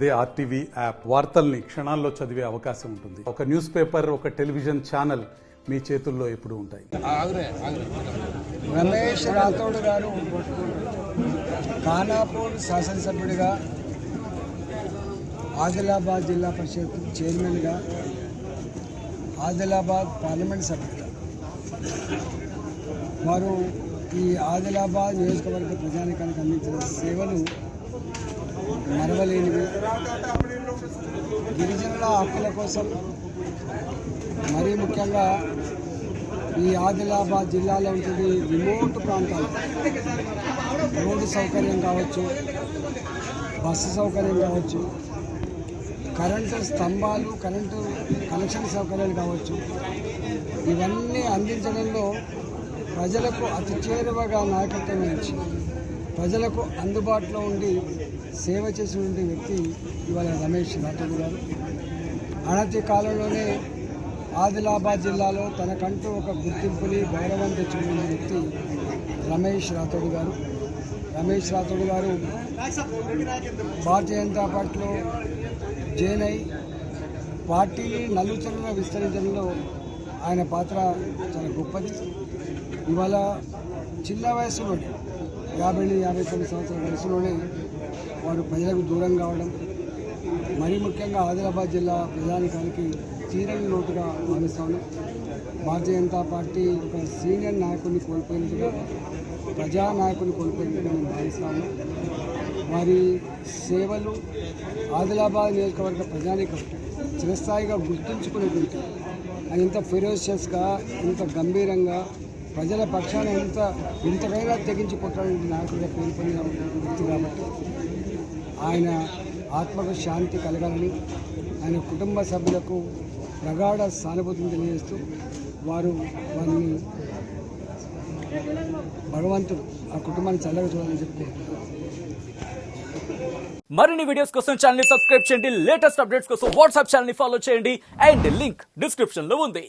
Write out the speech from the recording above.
అదే RTV app వార్తల్ని క్షణాల్లో చదివే అవకాశం ఉంటుంది. ఒక న్యూస్ పేపర్, ఒక టెలివిజన్ ఛానల్ మీ చేతుల్లో ఎప్పుడూ ఉంటాయి. రమేష్ రాథోడ్ గారు ఖానాపూర్ శాసనసభ్యుడిగా, ఆదిలాబాద్ జిల్లా పరిషత్ చైర్మన్గా, ఆదిలాబాద్ పార్లమెంట్ సభ్యుడిగా వారు ఈ ఆదిలాబాద్ నియోజకవర్గ ప్రజానికానికి అందించిన సేవలు మరవలేనివి. గిరిజనుల హక్కుల కోసం, మరీ ముఖ్యంగా ఈ ఆదిలాబాద్ జిల్లాలో ఉంటుంది రిమోట్ ప్రాంతాలు రోడ్డు సౌకర్యం కావచ్చు, బస్సు సౌకర్యం కావచ్చు, కరెంటు స్తంభాలు, కరెంటు కనెక్షన్ సౌకర్యాలు కావచ్చు, ఇవన్నీ అందించడంలో ప్రజలకు అతి చేరువగా నాయకత్వం వహించి ప్రజలకు అందుబాటులో ఉండి సేవ చేసినటువంటి వ్యక్తి ఇవాళ రమేష్ రాథోడ్ గారు. అనతి కాలంలోనే ఆదిలాబాద్ జిల్లాలో తనకంటూ ఒక గుర్తింపుని, గౌరవం తెచ్చుకున్న వ్యక్తి రమేష్ రాథోడ్ గారు. రమేష్ రాథోడ్ గారు భారతీయ జనతా పార్టీలో జాయిన్ అయి పార్టీని నలుచరలో విస్తరించడంలో ఆయన పాత్ర చాలా గొప్పది. ఇవాళ చిన్న వయసులోనే 50-59 సంవత్సరాల వయసులోనే వారు ప్రజలకు దూరం కావడం, మరీ ముఖ్యంగా ఆదిలాబాద్ జిల్లా ప్రజానికానికి తీరని లోటుగా భావిస్తాను. భారతీయ జనతా పార్టీ ఒక సీనియర్ నాయకుడిని కోల్పోయినట్టుగా, ప్రజానాయకుడిని కోల్పోయినట్టుగా నేను భావిస్తాను. వారి సేవలు ఆదిలాబాద్ నియోజకవర్గ ప్రజానికం చిరస్థాయిగా గుర్తుంచుకునేటువంటి, ఆయన ఇంత ఫెరోషియస్గా, ఇంత గంభీరంగా ప్రజల పక్షాన ఇంతకైనా తెగించి కొట్టాలని నాయకుడిగా పేరు పొందిన వ్యక్తి కాబట్టి ఆయన ఆత్మకు శాంతి కలగాలని, ఆయన కుటుంబ సభ్యులకు ప్రగాఢ సానుభూతిని తెలియజేస్తూ వారిని భగవంతుడు ఆ కుటుంబాన్ని చల్లగా చూడాలని చెప్పుకుంటున్నారు. మరిన్ని వీడియోస్ కోసం ఛానల్ ని సబ్స్క్రైబ్ చేయండి. లేటెస్ట్ అప్డేట్స్ కోసం వాట్సాప్ ఛానల్ ని ఫాలో చేయండి. అండ్ లింక్ డిస్క్రిప్షన్ లో ఉంది.